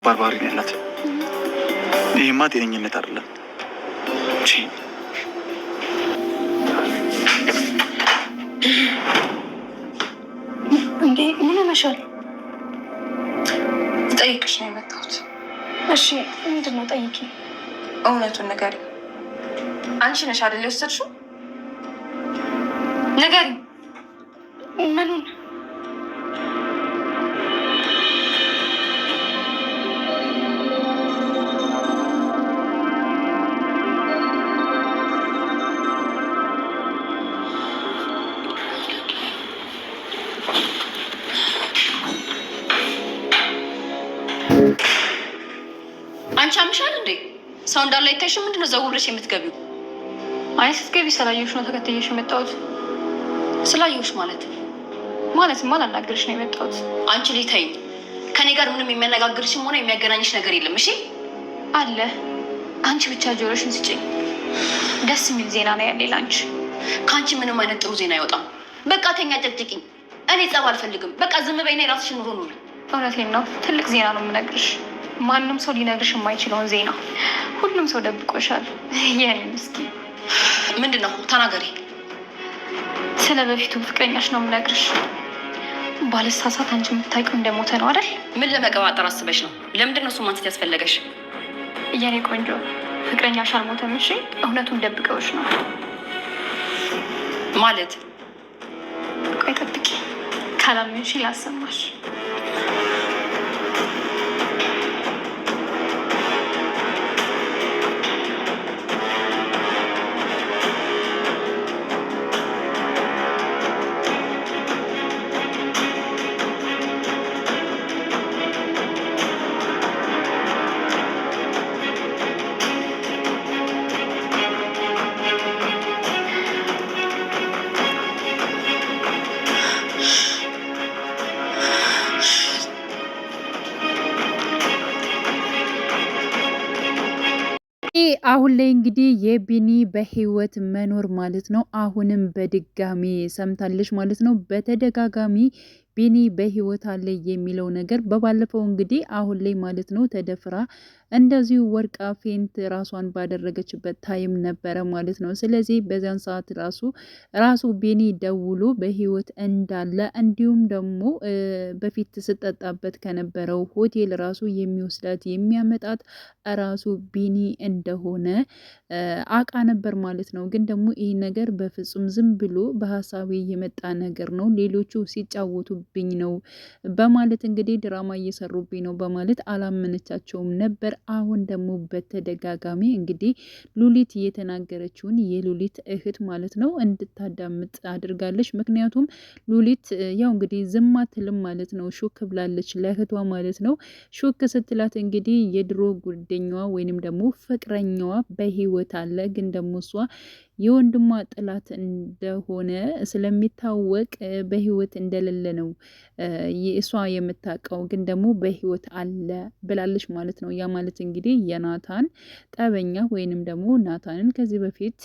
ባርባሪ ነው ያላት። ይህማ ጤነኝነት አይደለም። እንዴ ምን ሆነሻል? ጠይቅሽ ነው የመጣሁት። እሺ ምንድን ነው? ጠይቂ። እውነቱን ንገሪ። አንቺ ነሽ አይደል የወሰድሽው? ንገሪ። ምኑን? አንቺ አምሻል እንዴ? ሰው እንዳለ አይታይሽም? ምንድን ነው ዘው ብለሽ የምትገቢው? አይ ስትገቢ ስላየሁሽ ነው ተከትዬሽ የመጣሁት። ስላየሁሽ ማለትማ ላናግርሽ ነው የመጣሁት። አንቺ ልጅ ተይኝ። ከኔ ጋር ምንም የሚያነጋግርሽም ሆነ የሚያገናኝሽ ነገር የለም። እሺ አለ። አንቺ ብቻ ጆሮሽን ስጭኝ። ደስ የሚል ዜና ነው ያለኝ ላንቺ። ከአንቺ ምንም አይነት ጥሩ ዜና አይወጣም። በቃ ተኛ፣ ጨቅጭቂኝ። እኔ ጸብ አልፈልግም። በቃ ዝም በይና የራስሽን ኑሮ ኑሪ። እውነቴን ነው። ትልቅ ዜና ነው የምነግርሽ። ማንም ሰው ሊነግርሽ የማይችለውን ዜና። ሁሉም ሰው ደብቆሻል። የኔ ምስኪን። ምንድን ነው? ተናገሪ። ስለ በፊቱ ፍቅረኛሽ ነው የምነግርሽ። ባለሳሳት አንቺ የምታውቂው እንደሞተ ነው አይደል? ምን ለመቀባጠር አስበሽ ነው? ለምንድን ነው እሱ ማንሳት ያስፈለገሽ? የኔ ቆንጆ ፍቅረኛሽ አልሞተም። እሺ እውነቱን ደብቀውሽ ነው ማለት። ቆይ ጠብቂ፣ ካላመንሽ ላሰማሽ። አሁን ላይ እንግዲህ የቢኒ በህይወት መኖር ማለት ነው አሁንም በድጋሚ ሰምታለች ማለት ነው። በተደጋጋሚ ቢኒ በህይወት አለ የሚለው ነገር በባለፈው እንግዲህ አሁን ላይ ማለት ነው ተደፍራ እንደዚሁ ወርቃ ፌንት ራሷን ባደረገችበት ታይም ነበረ ማለት ነው። ስለዚህ በዚያን ሰዓት ራሱ ቢኒ ደውሎ በህይወት እንዳለ እንዲሁም ደግሞ በፊት ስጠጣበት ከነበረው ሆቴል ራሱ የሚወስዳት የሚያመጣት ራሱ ቢኒ እንደሆነ አቃ ነበር ማለት ነው። ግን ደግሞ ይህ ነገር በፍጹም ዝም ብሎ በሀሳቤ የመጣ ነገር ነው፣ ሌሎቹ ሲጫወቱብኝ ነው በማለት እንግዲህ ድራማ እየሰሩብኝ ነው በማለት አላመነቻቸውም ነበር። አሁን ደግሞ በተደጋጋሚ እንግዲህ ሉሊት እየተናገረችውን የሉሊት እህት ማለት ነው እንድታዳምጥ አድርጋለች። ምክንያቱም ሉሊት ያው እንግዲህ ዝም አትልም ማለት ነው። ሹክ ብላለች ለእህቷ ማለት ነው። ሹክ ስትላት እንግዲህ የድሮ ጉደኛዋ ወይንም ደግሞ ፍቅረኛዋ በህይወት አለ፣ ግን ደግሞ እሷ የወንድሟ ጥላት እንደሆነ ስለሚታወቅ በህይወት እንደሌለ ነው እሷ የምታውቀው፣ ግን ደግሞ በህይወት አለ ብላለች ማለት ነው። ያ ማለት እንግዲህ የናታን ጠበኛ ወይንም ደግሞ ናታንን ከዚህ በፊት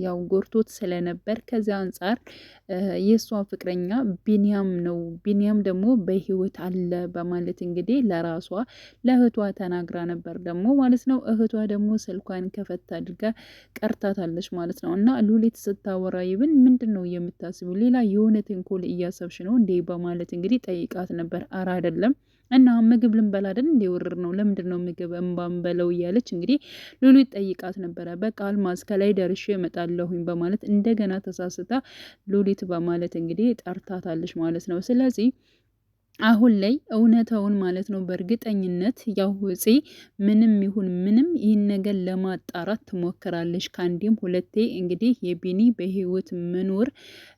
ያው ጎርቶት ስለነበር ከዚያ አንጻር የእሷ ፍቅረኛ ቢኒያም ነው፣ ቢኒያም ደግሞ በህይወት አለ በማለት እንግዲህ ለራሷ ለእህቷ ተናግራ ነበር ደግሞ ማለት ነው። እህቷ ደግሞ ስልኳን ከፈት አድርጋ ቀርታታለች ማለት ነው። እና ሉሊት ስታወራ ይብን ምንድን ነው የምታስቢው? ሌላ የሆነ ተንኮል እያሰብሽ ነው እንዴ በማለት እንግዲህ ጠይቃት ነበር። አራ አይደለም እና ምግብ ልንበላ አይደል እንዴ ውርር ነው፣ ለምንድን ነው ምግብ እንባን በለው እያለች እንግዲህ ሉሊት ጠይቃት ነበረ። በቃ አልማዝ ከላይ ደርሼ እመጣለሁኝ በማለት እንደገና ተሳስታ ሉሊት በማለት እንግዲህ ጠርታታለች ማለት ነው። ስለዚህ አሁን ላይ እውነታውን ማለት ነው በእርግጠኝነት ያው ውጪ ምንም ይሁን ምንም ይህን ነገር ለማጣራት ትሞክራለች ከአንዴም ሁለቴ። እንግዲህ የቢኒ በህይወት መኖር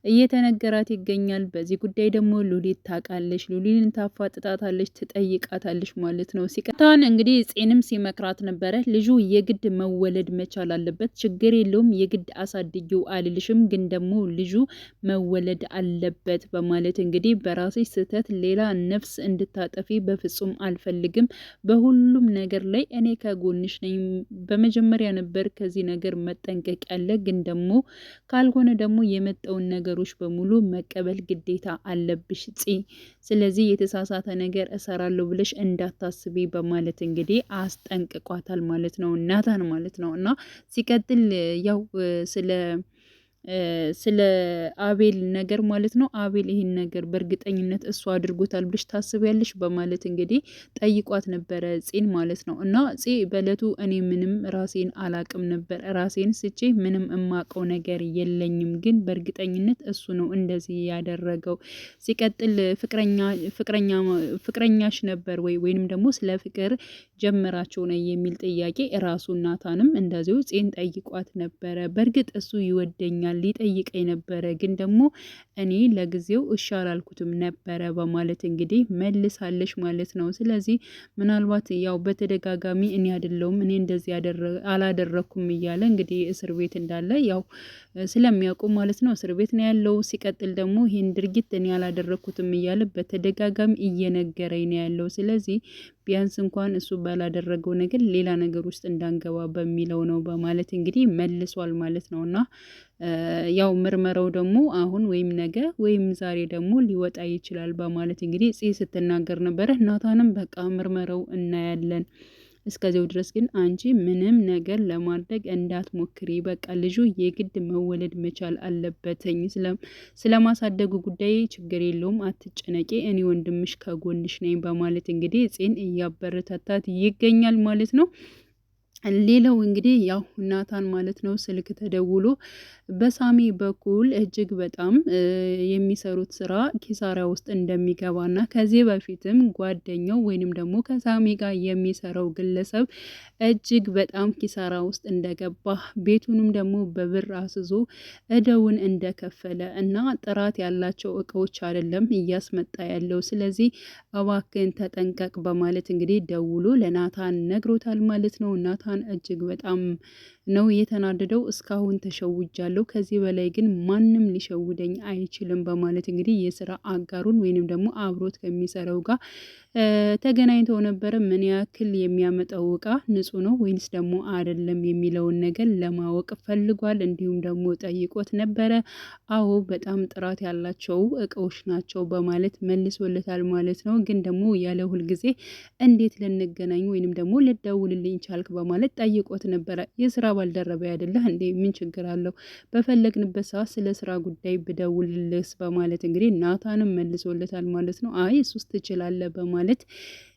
እየተነገራት ይገኛል። በዚህ ጉዳይ ደግሞ ሉሊት ታውቃለች፣ ሉሊትን ታፋጥጣታለች፣ ትጠይቃታለች ማለት ነው። ሲቀታን እንግዲህ ጼንም ሲመክራት ነበረ። ልጁ የግድ መወለድ መቻል አለበት፣ ችግር የለውም የግድ አሳድጊው አልልሽም፣ ግን ደግሞ ልጁ መወለድ አለበት በማለት እንግዲህ በራስሽ ስህተት ሌላ ነፍስ እንድታጠፊ በፍጹም አልፈልግም። በሁሉም ነገር ላይ እኔ ከጎንሽ ነኝ። በመጀመሪያ ነበር ከዚህ ነገር መጠንቀቅ ያለ፣ ግን ደግሞ ካልሆነ ደግሞ የመጣውን ነገሮች በሙሉ መቀበል ግዴታ አለብሽ ጽ ስለዚህ የተሳሳተ ነገር እሰራለሁ ብለሽ እንዳታስቢ በማለት እንግዲህ አስጠንቅቋታል ማለት ነው ናታን ማለት ነው። እና ሲቀጥል ያው ስለ አቤል ነገር ማለት ነው። አቤል ይህን ነገር በእርግጠኝነት እሱ አድርጎታል ብለሽ ታስቢያለሽ በማለት እንግዲህ ጠይቋት ነበረ ጺን ማለት ነው። እና ጺ በእለቱ እኔ ምንም ራሴን አላቅም ነበር፣ ራሴን ስቼ ምንም እማቀው ነገር የለኝም፣ ግን በእርግጠኝነት እሱ ነው እንደዚህ ያደረገው። ሲቀጥል ፍቅረኛሽ ነበር ወይንም ደግሞ ስለ ፍቅር ጀመራቸው ነው የሚል ጥያቄ ራሱ ናታንም እንደዚሁ ጺን ጠይቋት ነበረ። በእርግጥ እሱ ይወደኛል ሊጠይቀኝ ነበረ፣ ግን ደግሞ እኔ ለጊዜው እሺ አላልኩትም ነበረ በማለት እንግዲህ መልሳለሽ ማለት ነው። ስለዚህ ምናልባት ያው በተደጋጋሚ እኔ አይደለሁም እኔ እንደዚህ አላደረኩም እያለ እንግዲህ እስር ቤት እንዳለ ያው ስለሚያውቁ ማለት ነው እስር ቤት ነው ያለው። ሲቀጥል ደግሞ ይህን ድርጊት እኔ አላደረኩትም እያለ በተደጋጋሚ እየነገረኝ ነው ያለው። ስለዚህ ቢያንስ እንኳን እሱ ባላደረገው ነገር ሌላ ነገር ውስጥ እንዳንገባ በሚለው ነው በማለት እንግዲህ መልሷል ማለት ነው። እና ያው ምርመራው ደግሞ አሁን ወይም ነገ ወይም ዛሬ ደግሞ ሊወጣ ይችላል በማለት እንግዲህ ስትናገር ነበረ። ናታንም በቃ ምርመራው እናያለን፣ እስከዚያው ድረስ ግን አንቺ ምንም ነገር ለማድረግ እንዳትሞክሪ፣ በቃ ልጁ የግድ መወለድ መቻል አለበትኝ፣ ስለማሳደጉ ጉዳይ ችግር የለውም አትጨነቂ፣ እኔ ወንድምሽ ከጎንሽ ነኝ በማለት እንግዲህ ጺን እያበረታታት ይገኛል ማለት ነው። ሌላው እንግዲህ ያው ናታን ማለት ነው ስልክ ተደውሎ በሳሚ በኩል እጅግ በጣም የሚሰሩት ስራ ኪሳራ ውስጥ እንደሚገባና ከዚህ በፊትም ጓደኛው ወይንም ደግሞ ከሳሚ ጋር የሚሰራው ግለሰብ እጅግ በጣም ኪሳራ ውስጥ እንደገባ ቤቱንም ደግሞ በብር አስዞ እደውን እንደከፈለ እና ጥራት ያላቸው እቃዎች አይደለም እያስመጣ ያለው፣ ስለዚህ እባክን ተጠንቀቅ በማለት እንግዲህ ደውሎ ለናታን ነግሮታል ማለት ነው። ናታን እጅግ በጣም ነው የተናደደው። እስካሁን ተሸውጃለሁ፣ ከዚህ በላይ ግን ማንም ሊሸውደኝ አይችልም በማለት እንግዲህ የስራ አጋሩን ወይንም ደግሞ አብሮት ከሚሰራው ጋር ተገናኝተው ነበረ። ምን ያክል የሚያመጣው እቃ ንጹህ ነው ወይንስ ደግሞ አይደለም የሚለውን ነገር ለማወቅ ፈልጓል። እንዲሁም ደግሞ ጠይቆት ነበረ። አዎ በጣም ጥራት ያላቸው እቃዎች ናቸው በማለት መልሶለታል ማለት ነው። ግን ደግሞ ያለ ሁልጊዜ እንዴት ልንገናኝ ወይንም ደግሞ ልደውልልኝ ቻልክ በማለት ጠይቆት ነበረ። የስራ ባልደረባ አይደለህ እንዴ? ምን ችግር አለው? በፈለግንበት ሰዓት ስለ ስራ ጉዳይ ብደውልልስ በማለት እንግዲህ ናታንም መልሶለታል ማለት ነው። አይ እሱስ ትችላለህ በማለት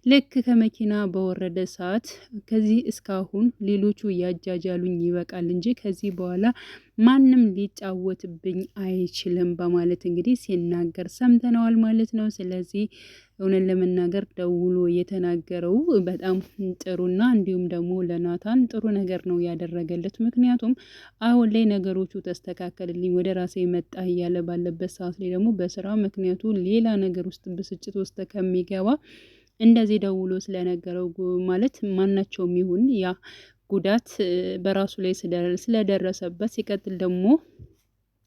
ልክ ከመኪና በወረደ ሰዓት ከዚህ እስካሁን ሌሎቹ ያጃጃሉኝ ይበቃል እንጂ ከዚህ በኋላ ማንም ሊጫወትብኝ አይችልም በማለት እንግዲህ ሲናገር ሰምተነዋል ማለት ነው። ስለዚህ እውነት ለመናገር ደውሎ የተናገረው በጣም ጥሩና እንዲሁም ደግሞ ለናታን ጥሩ ነገር ነው ያደረገለት። ምክንያቱም አሁን ላይ ነገሮቹ ተስተካከልልኝ ወደ ራሴ መጣ እያለ ባለበት ሰዓት ላይ ደግሞ በስራ ምክንያቱ ሌላ ነገር ውስጥ ብስጭት ውስጥ ከሚገባ እንደዚህ ደውሎ ስለነገረው ማለት ማናቸውም ይሁን ያ ጉዳት በራሱ ላይ ስለደረሰበት ሲቀጥል ደግሞ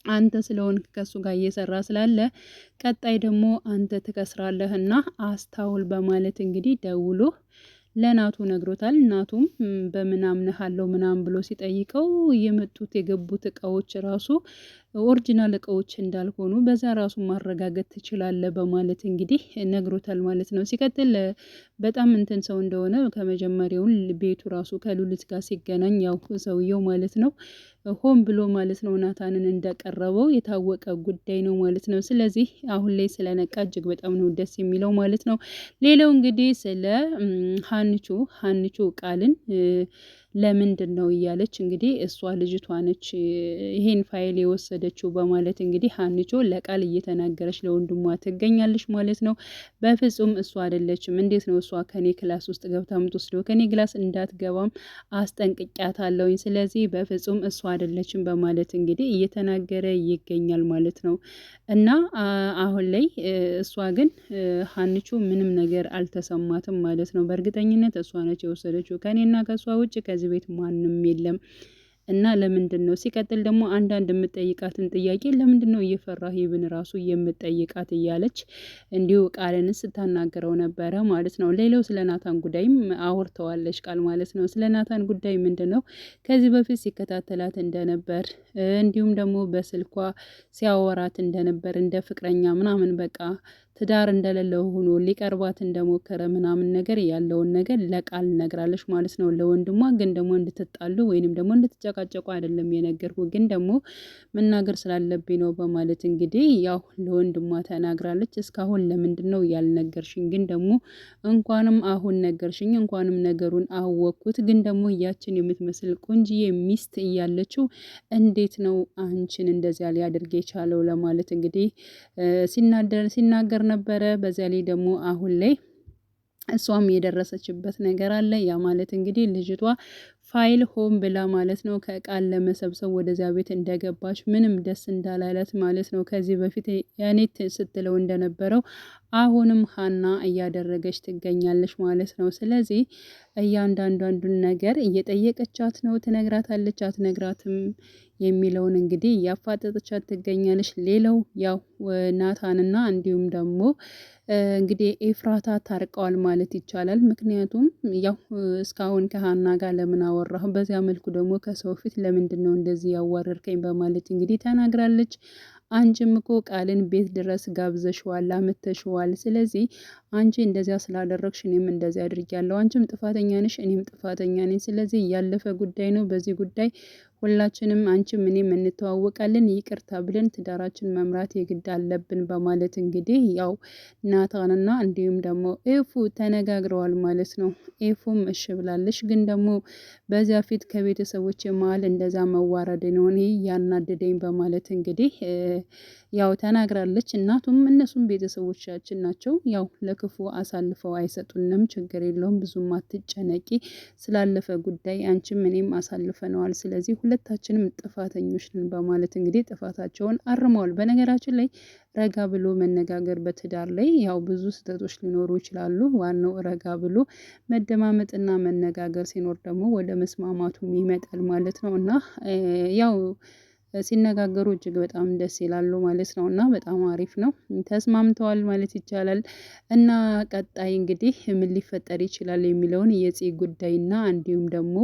አንተ ስለሆንክ ከሱ ጋር እየሰራ ስላለ ቀጣይ ደግሞ አንተ ትከስራለህና አስታውል በማለት እንግዲህ ደውሎ ለናቱ ነግሮታል። ናቱም በምናምንሃለው ምናምን ብሎ ሲጠይቀው የመጡት የገቡት እቃዎች ራሱ ኦሪጂናል እቃዎች እንዳልሆኑ በዛ ራሱ ማረጋገጥ ትችላለህ በማለት እንግዲህ ነግሮታል ማለት ነው። ሲቀጥል በጣም እንትን ሰው እንደሆነ ከመጀመሪያውን ቤቱ ራሱ ከሉሊት ጋር ሲገናኝ ያው ሰውየው ማለት ነው ሆን ብሎ ማለት ነው ናታንን እንደቀረበው የታወቀ ጉዳይ ነው ማለት ነው። ስለዚህ አሁን ላይ ስለነቃ እጅግ በጣም ነው ደስ የሚለው ማለት ነው። ሌላው እንግዲህ ስለ ሀንቹ ቃልን ለምንድን ነው እያለች እንግዲህ እሷ ልጅቷ ነች ይሄን ፋይል የወሰደችው በማለት እንግዲህ ሀንቾ ለቃል እየተናገረች ለወንድሟ ትገኛለች ማለት ነው። በፍጹም እሷ አይደለችም፣ እንዴት ነው እሷ ከኔ ክላስ ውስጥ ገብታ የምትወስደው? ከኔ ክላስ እንዳትገባም አስጠንቅቂያታለሁኝ፣ ስለዚህ በፍጹም እሷ አይደለችም በማለት እንግዲህ እየተናገረ ይገኛል ማለት ነው። እና አሁን ላይ እሷ ግን ሀንቾ ምንም ነገር አልተሰማትም ማለት ነው። በእርግጠኝነት እሷ ነች የወሰደችው፣ ከኔና ከእሷ ውጭ ከዚህ ቤት ማንም የለም እና ለምንድን ነው ሲቀጥል ደግሞ አንዳንድ የምጠይቃትን ጥያቄ ለምንድን ነው እየፈራህ ይብን ራሱ የምጠይቃት እያለች እንዲሁ ቃልን ስታናገረው ነበረ ማለት ነው። ሌላው ስለ ናታን ጉዳይም አውርተዋለች ቃል ማለት ነው። ስለ ናታን ጉዳይ ምንድን ነው ከዚህ በፊት ሲከታተላት እንደነበር እንዲሁም ደግሞ በስልኳ ሲያወራት እንደነበር እንደ ፍቅረኛ ምናምን በቃ ትዳር እንደሌለው ሆኖ ሊቀርባት እንደሞከረ ምናምን ነገር ያለውን ነገር ለቃል ነግራለች ማለት ነው። ለወንድሟ ግን ደግሞ እንድትጣሉ ወይንም ደግሞ እንድትጨቃጨቁ አይደለም የነገርኩ ግን ደግሞ መናገር ስላለብኝ ነው በማለት እንግዲህ ያው ለወንድሟ ተናግራለች። እስካሁን ለምንድን ነው ያልነገርሽኝ? ግን ደግሞ እንኳንም አሁን ነገርሽኝ፣ እንኳንም ነገሩን አወቅኩት። ግን ደግሞ ያችን የምትመስል ቆንጅዬ ሚስት እያለችው እንዴት ነው አንቺን እንደዚያ ሊያደርግ የቻለው? ለማለት እንግዲህ ሲናገር ነበረ። በዚያ ላይ ደግሞ አሁን ላይ እሷም የደረሰችበት ነገር አለ። ያ ማለት እንግዲህ ልጅቷ ፋይል ሆም ብላ ማለት ነው ከቃል ለመሰብሰብ ወደዚያ ቤት እንደገባች ምንም ደስ እንዳላለት ማለት ነው። ከዚህ በፊት ያኔት ስትለው እንደነበረው አሁንም ሀና እያደረገች ትገኛለች ማለት ነው። ስለዚህ እያንዳንዷን ነገር እየጠየቀቻት ነው። ትነግራታለች አትነግራትም የሚለውን እንግዲህ እያፋጠጠቻት ትገኛለች። ሌላው ያው ናታንና እንዲሁም ደግሞ እንግዲህ ኤፍራታ ታርቀዋል ማለት ይቻላል። ምክንያቱም ያው እስካሁን ከሀና ጋር ለምን አወራሁ፣ በዚያ መልኩ ደግሞ ከሰው ፊት ለምንድን ነው እንደዚህ ያዋረርከኝ በማለት እንግዲህ ተናግራለች። አንቺም እኮ ቃልን ቤት ድረስ ጋብዘሽዋል፣ አምተሽዋል። ስለዚህ አንቺ እንደዚያ ስላደረግሽ እኔም እንደዚያ አድርጊያለሁ። አንቺም ጥፋተኛ ነሽ፣ እኔም ጥፋተኛ ነኝ። ስለዚህ ያለፈ ጉዳይ ነው። በዚህ ጉዳይ ሁላችንም አንቺም እኔም እንተዋወቃለን፣ ይቅርታ ብለን ትዳራችን መምራት የግድ አለብን በማለት እንግዲህ ያው ናታንና እንዲሁም ደግሞ ኤፉ ተነጋግረዋል ማለት ነው። ኤፉም እሺ ብላለች። ግን ደግሞ በዚያ ፊት ከቤተሰቦች መሀል እንደዛ መዋረድ ነው እኔ ያናደደኝ በማለት እንግዲህ ያው ተናግራለች። እናቱም እነሱም ቤተሰቦቻችን ናቸው፣ ያው ለክፉ አሳልፈው አይሰጡንም፣ ችግር የለውም ብዙም አትጨነቂ፣ ስላለፈ ጉዳይ አንቺም እኔም አሳልፈነዋል፣ ስለዚህ ሁለታችንም ጥፋተኞች ነን በማለት እንግዲህ ጥፋታቸውን አርመዋል። በነገራችን ላይ ረጋ ብሎ መነጋገር በትዳር ላይ ያው ብዙ ስህተቶች ሊኖሩ ይችላሉ። ዋናው ረጋ ብሎ መደማመጥና መነጋገር ሲኖር ደግሞ ወደ መስማማቱም ይመጣል ማለት ነው እና ያው ሲነጋገሩ እጅግ በጣም ደስ ይላሉ ማለት ነው እና በጣም አሪፍ ነው። ተስማምተዋል ማለት ይቻላል። እና ቀጣይ እንግዲህ ምን ሊፈጠር ይችላል የሚለውን የጽ ጉዳይና እንዲሁም ደግሞ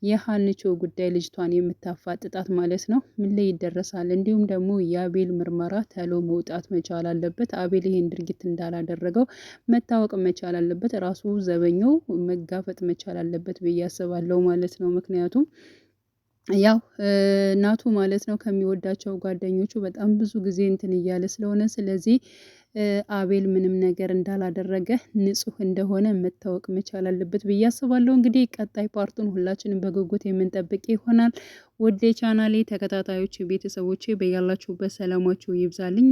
የሀንቾ ጉዳይ ልጅቷን የምታፋጥጣት ማለት ነው ምን ላይ ይደረሳል። እንዲሁም ደግሞ የአቤል ምርመራ ተሎ መውጣት መቻል አለበት። አቤል ይሄን ድርጊት እንዳላደረገው መታወቅ መቻል አለበት። ራሱ ዘበኛው መጋፈጥ መቻል አለበት ብዬ አስባለሁ ማለት ነው። ምክንያቱም ያው ናቱ ማለት ነው ከሚወዳቸው ጓደኞቹ በጣም ብዙ ጊዜ እንትን እያለ ስለሆነ ስለዚህ አቤል ምንም ነገር እንዳላደረገ ንጹህ እንደሆነ መታወቅ መቻል አለበት ብዬ አስባለሁ። እንግዲህ ቀጣይ ፓርቱን ሁላችንም በጉጉት የምንጠብቅ ይሆናል። ወደ ቻናሌ ተከታታዮች ቤተሰቦቼ በያላችሁበት ሰላማችሁ ይብዛልኝ።